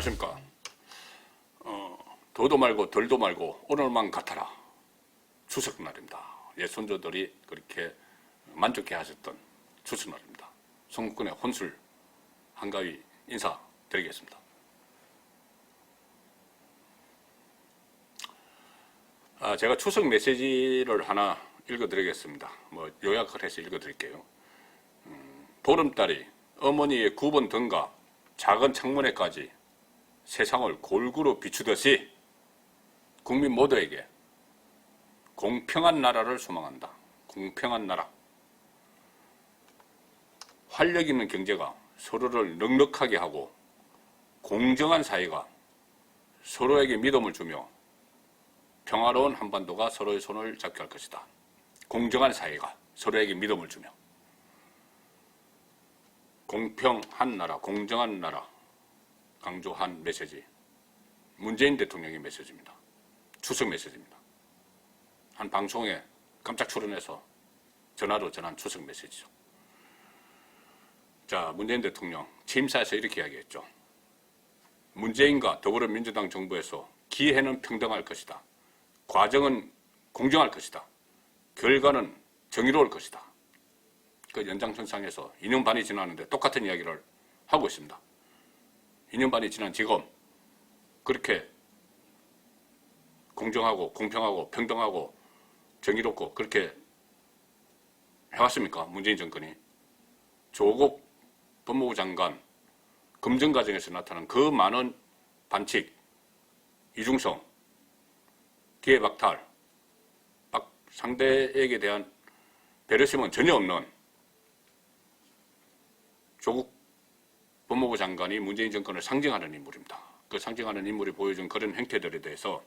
안녕하십니까. 더도 말고 덜도 말고 오늘만 같아라. 추석날입니다. 손조들이 그렇게 만족해 하셨던 추석날입니다. 송국근의 혼술 한가위 인사드리겠습니다. 제가 추석 메시지를 하나 읽어드리겠습니다. 요약을 해서 읽어드릴게요. 보름달이 어머니의 9번 등과 작은 창문에까지 세상을 골고루 비추듯이 국민 모두에게 공평한 나라를 소망한다. 공평한 나라. 활력 있는 경제가 서로를 넉넉하게 하고 공정한 사회가 서로에게 믿음을 주며 평화로운 한반도가 서로의 손을 잡게 할 것이다. 공정한 사회가 서로에게 믿음을 주며 공평한 나라, 공정한 나라 강조한 메시지. 문재인 대통령의 메시지입니다. 추석 메시지입니다. 한 방송에 깜짝 출연해서 전화로 전한 추석 메시지죠. 자, 문재인 대통령 취임사에서 이렇게 이야기했죠. 문재인과 더불어민주당 정부에서 기회는 평등할 것이다. 과정은 공정할 것이다. 결과는 정의로울 것이다. 그 연장선상에서 2년 반이 지났는데 똑같은 이야기를 하고 있습니다. 2년 반이 지난 지금 그렇게 공정하고 공평하고 평등하고 정의롭고 그렇게 해왔습니까? 문재인 정권이. 조국 법무부 장관 검증 과정에서 나타난 그 많은 반칙, 이중성, 기회박탈, 상대에게 대한 배려심은 전혀 없는 조국 법무부 장관이 문재인 정권을 상징하는 인물입니다. 그 상징하는 인물이 보여준 그런 행태들에 대해서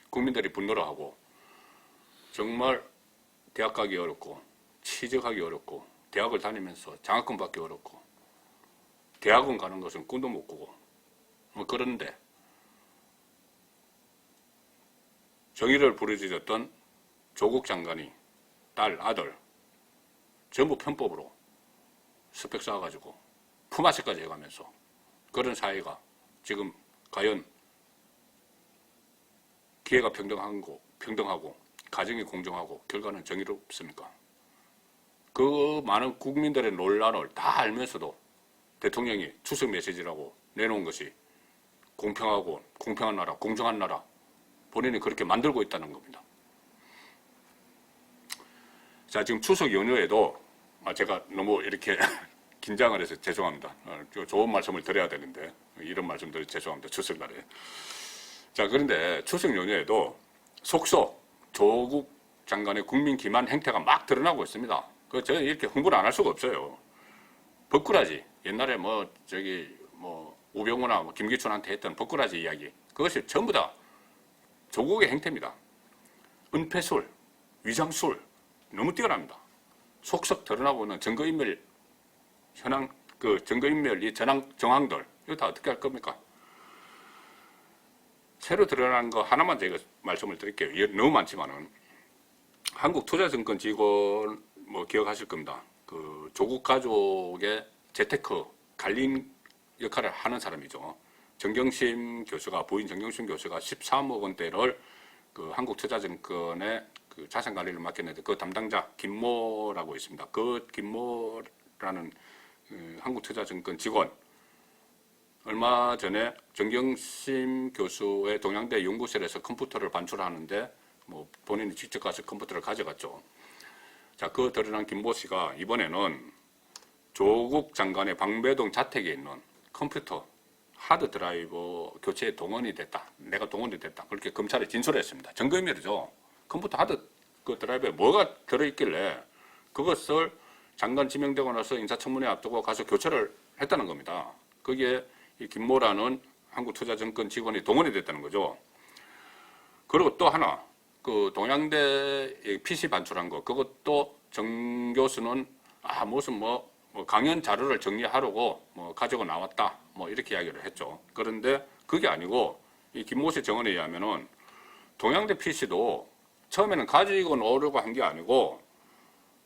국민들이 분노를 하고 정말 대학 가기 어렵고 취직하기 어렵고 대학을 다니면서 장학금 받기 어렵고 대학원 가는 것은 꿈도 못 꾸고 그런데 정의를 부르짖었던 조국 장관이 딸, 아들 전부 편법으로 스펙 쌓아가지고 품앗이까지 해가면서 그런 사회가 지금 과연 기회가 평등하고 가정이 공정하고 결과는 정의롭습니까? 그 많은 국민들의 논란을 다 알면서도 대통령이 추석 메시지라고 내놓은 것이 공평하고 공평한 나라, 공정한 나라 본인이 그렇게 만들고 있다는 겁니다. 자, 지금 추석 연휴에도 제가 너무 이렇게 긴장을 해서 죄송합니다. 좋은 말씀을 드려야 되는데 이런 말씀드려 죄송합니다. 추석날에. 자, 그런데 추석 연휴에도 속속 조국 장관의 국민 기만 행태가 막 드러나고 있습니다. 저는 이렇게 홍보를 안 할 수가 없어요. 버꾸라지. 옛날에 우병우나 김기춘한테 했던 버꾸라지 이야기. 그것이 전부 다 조국의 행태입니다. 은폐술, 위장술 너무 뛰어납니다. 속속 드러나고 있는 증거인멸 현황, 증거인멸 이 정황들 이거 다 어떻게 할 겁니까? 새로 드러난 거 하나만 제가 말씀을 드릴게요. 너무 많지만은 한국투자증권 직원 기억하실 겁니다. 그 조국 가족의 재테크 관리인 역할을 하는 사람이죠. 정경심 교수가 부인 정경심 교수가 13억 원대를 그 한국투자증권의 그 자산관리를 맡겼는데 그 담당자 김모라고 있습니다. 그 김모라는 한국투자증권 직원 얼마 전에 정경심 교수의 동양대 연구실에서 컴퓨터를 반출하는데 본인이 직접 가서 컴퓨터를 가져갔죠. 자, 그 드러난 김모 씨가 이번에는 조국 장관의 방배동 자택에 있는 컴퓨터 하드 드라이브 교체에 동원이 됐다. 내가 동원이 됐다. 그렇게 검찰에 진술했습니다. 증거인멸이죠. 컴퓨터 하드 그 드라이브에 뭐가 들어있길래 그것을 장관 지명되고 나서 인사청문회 앞두고 가서 교체를 했다는 겁니다. 거기에 이 김모라는 한국투자증권 직원이 동원이 됐다는 거죠. 그리고 또 하나, 그 동양대 PC 반출한 거, 그것도 정 교수는 무슨 강연 자료를 정리하려고 가지고 나왔다. 이렇게 이야기를 했죠. 그런데 그게 아니고 이 김모 씨 정언에 의하면은 동양대 PC도 처음에는 가지고 오려고 한 게 아니고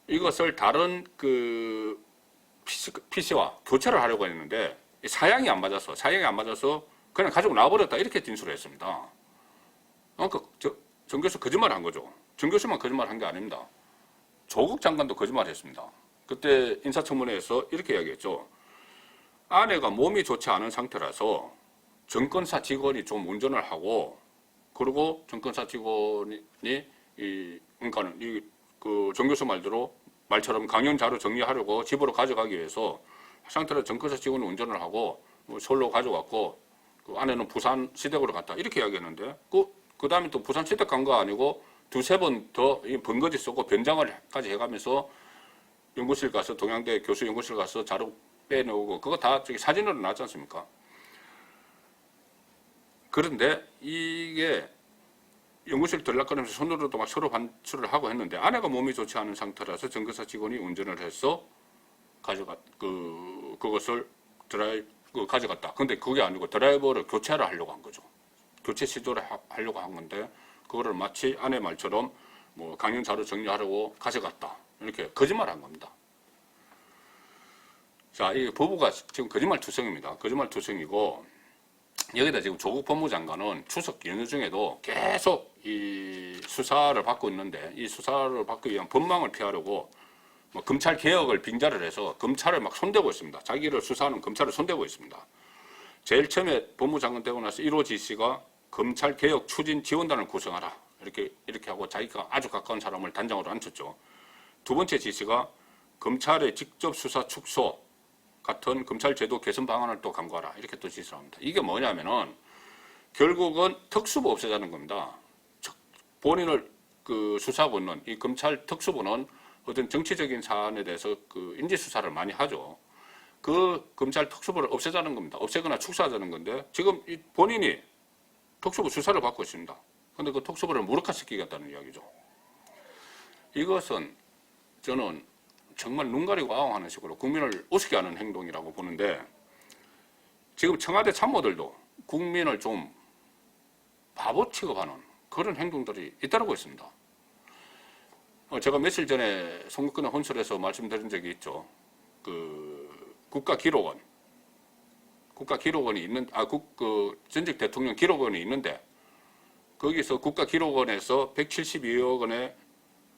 이것을 다른 PC와 교체를 하려고 했는데 사양이 안 맞아서 그냥 가지고 나와버렸다 이렇게 진술을 했습니다. 그러니까 정 교수 거짓말을 한 거죠. 정 교수만 거짓말한 게 아닙니다. 조국 장관도 거짓말했습니다. 그때 인사청문회에서 이렇게 이야기했죠. 아내가 몸이 좋지 않은 상태라서 정권사 직원이 좀 운전을 하고, 그리고 정권사 직원이 그러니까는 정 교수 말처럼 강연 자료 정리하려고 집으로 가져가기 위해서 상태로 정권사 직원이 운전을 하고 서울로 가져갔고, 그 아내는 부산 시댁으로 갔다 이렇게 이야기했는데, 그 다음에 또 부산 시댁 간 거 아니고 두세 번 더 번거지 쓰고 변장을까지 해가면서 연구실 가서, 동양대 교수 연구실 가서 자료 빼놓고, 그거 다 저기 사진으로 나왔지 않습니까? 그런데 이게 연구실 들락거리면서 손으로도 막 서로 반출을 하고 했는데, 아내가 몸이 좋지 않은 상태라서 정거사 직원이 운전을 해서 그것을 가져갔다. 근데 그게 아니고 드라이버를 교체를 하려고 한 거죠. 교체 시도를 하려고 한 건데, 그거를 마치 아내 말처럼 뭐 강연 자료 정리하려고 가져갔다, 이렇게 거짓말 한 겁니다. 자, 이 법무가 지금 거짓말 투성입니다. 거짓말 투성이고, 여기다 지금 조국 법무장관은 추석 연휴 중에도 계속 이 수사를 받고 있는데, 이 수사를 받기 위한 법망을 피하려고 뭐 검찰 개혁을 빙자를 해서 검찰을 막 손대고 있습니다. 자기를 수사하는 검찰을 손대고 있습니다. 제일 처음에 법무장관 되고 나서 1호 지시가 검찰 개혁 추진 지원단을 구성하라, 이렇게 하고 자기가 아주 가까운 사람을 단장으로 앉혔죠. 두 번째 지시가 검찰의 직접 수사 축소 같은 검찰 제도 개선 방안을 또 강구하라, 이렇게 또 지시를 합니다. 이게 뭐냐면은 결국은 특수부 없애자는 겁니다. 본인을 수사하고 있는 이 검찰 특수부는 어떤 정치적인 사안에 대해서 인지 수사를 많이 하죠. 그 검찰 특수부를 없애자는 겁니다. 없애거나 축소하자는 건데, 지금 본인이 특수부 수사를 받고 있습니다. 그런데 그 특수부를 무력화시키겠다는 이야기죠. 이것은 저는 정말 눈 가리고 아웅하는 식으로 국민을 우습게 하는 행동이라고 보는데, 지금 청와대 참모들도 국민을 좀 바보 취급하는 그런 행동들이 잇따르고 있습니다. 제가 며칠 전에 송국근의 혼설에서 말씀드린 적이 있죠. 국가기록원이 있는, 전직 대통령 기록원이 있는데, 거기서 국가기록원에서 172억 원의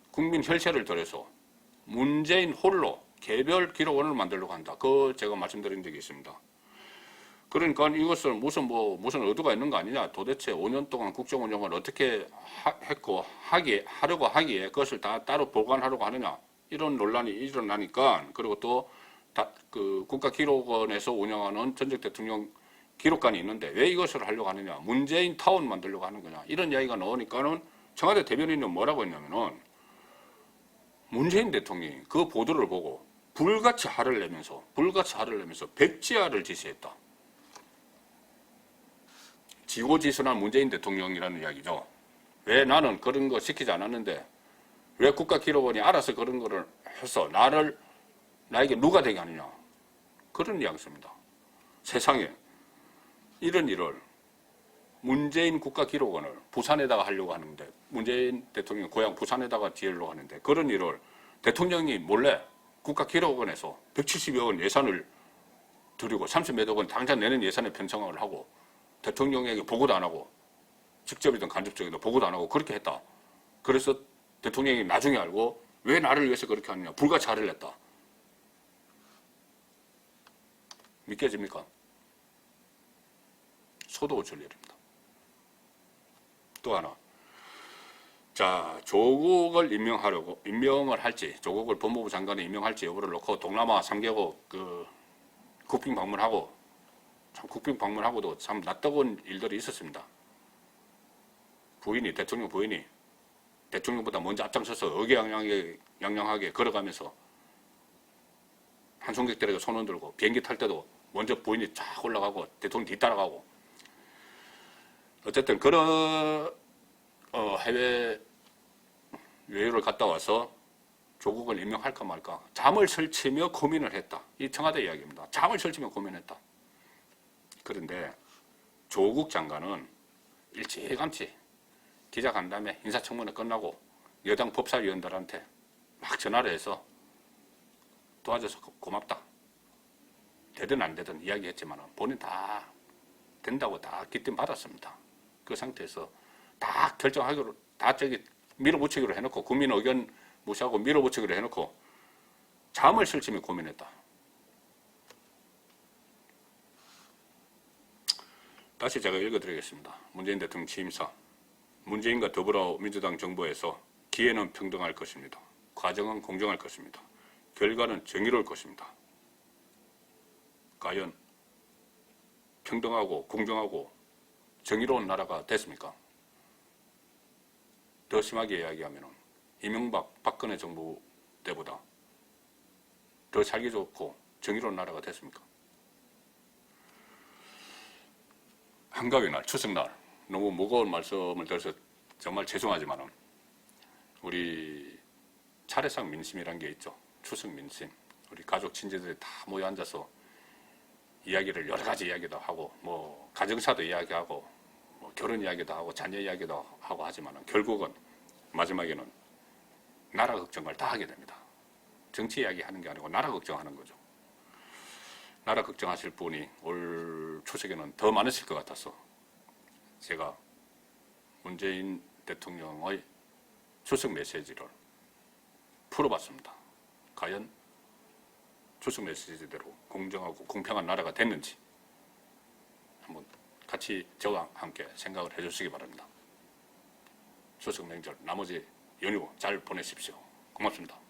국민 혈세를 들여서 문재인 홀로 개별 기록원을 만들려고 한다. 제가 말씀드린 적이 있습니다. 그러니까 이것을 무슨 의도가 있는 거 아니냐. 도대체 5년 동안 국정 운영을 어떻게 하려고 하기에 그것을 다 따로 보관하려고 하느냐. 이런 논란이 일어나니까, 그리고 또 국가기록원에서 운영하는 전직 대통령 기록관이 있는데 왜 이것을 하려고 하느냐. 문재인 타운 만들려고 하는 거냐. 이런 이야기가 나오니까는 청와대 대변인은 뭐라고 했냐면은, 문재인 대통령이 그 보도를 보고 불같이 화를 내면서 백지화를 지시했다. 지고지순한 문재인 대통령이라는 이야기죠. 왜 나는 그런 거 시키지 않았는데 왜 국가기록원이 알아서 그런 거를 해서 나에게 누가 되게 하느냐. 그런 이야기입니다. 세상에 이런 일을 문재인 국가기록원을 부산에다가 하려고 하는데, 문재인 대통령 고향 부산에다가 지으려고 하는데, 그런 일을 대통령이 몰래 국가기록원에서 170여 원 예산을 들이고 30몇 원 당장 내는 예산에 편성을 하고, 대통령에게 보고도 안 하고, 직접이든 간접적이든 보고도 안 하고 그렇게 했다. 그래서 대통령이 나중에 알고 왜 나를 위해서 그렇게 하느냐. 불같이 화를 냈다. 믿겨집니까? 소도우출 일입니다. 또 하나. 자, 조국을 임명을 할지, 조국을 법무부 장관에 임명할지 여부를 놓고 동남아 3개국 국빈 방문하고, 참 국빈 방문하고도 참 낯뜨거운 일들이 있었습니다. 대통령 부인이 대통령보다 먼저 앞장서서 의기양양하게 걸어가면서 한송객들에게 손 흔들고, 비행기 탈 때도 먼저 부인이 쫙 올라가고 대통령 뒤따라가고, 어쨌든 그런 해외 여유를 갔다 와서 조국을 임명할까 말까 잠을 설치며 고민을 했다. 이 청와대 이야기입니다. 잠을 설치며 고민했다. 그런데 조국 장관은 일찌감치 기자간담회 인사청문회 끝나고 여당 법사위원들한테 막 전화를 해서 도와줘서 고맙다. 되든 안 되든 이야기했지만 본인 다 된다고 다 기팀 받았습니다. 그 상태에서 다 결정하기로 다 저기 밀어붙이기로 해놓고 국민 의견 무시하고 밀어붙이기로 해놓고 잠을 설치며 고민했다. 다시 제가 읽어드리겠습니다. 문재인 대통령 취임사. 문재인과 더불어민주당 정부에서 기회는 평등할 것입니다. 과정은 공정할 것입니다. 결과는 정의로울 것입니다. 과연 평등하고 공정하고 정의로운 나라가 됐습니까? 더 심하게 이야기하면 이명박, 박근혜 정부 때보다 더 살기 좋고 정의로운 나라가 됐습니까? 한가위 날, 추석날 너무 무거운 말씀을 드려서 정말 죄송하지만 우리 차례상 민심이란 게 있죠. 추석 민심. 우리 가족 친지들이 다 모여 앉아서 이야기를 여러 가지 이야기도 하고 뭐 가정사도 이야기하고 뭐 결혼 이야기도 하고 자녀 이야기도 하고 하지만 결국은 마지막에는 나라 걱정을 다 하게 됩니다. 정치 이야기하는 게 아니고 나라 걱정하는 거죠. 나라 걱정하실 분이 올 추석에는 더 많으실 것 같아서 제가 문재인 대통령의 추석 메시지를 풀어봤습니다. 과연 추석 메시지대로 공정하고 공평한 나라가 됐는지 한번 같이 저와 함께 생각을 해주시기 바랍니다. 추석 명절 나머지 연휴 잘 보내십시오. 고맙습니다.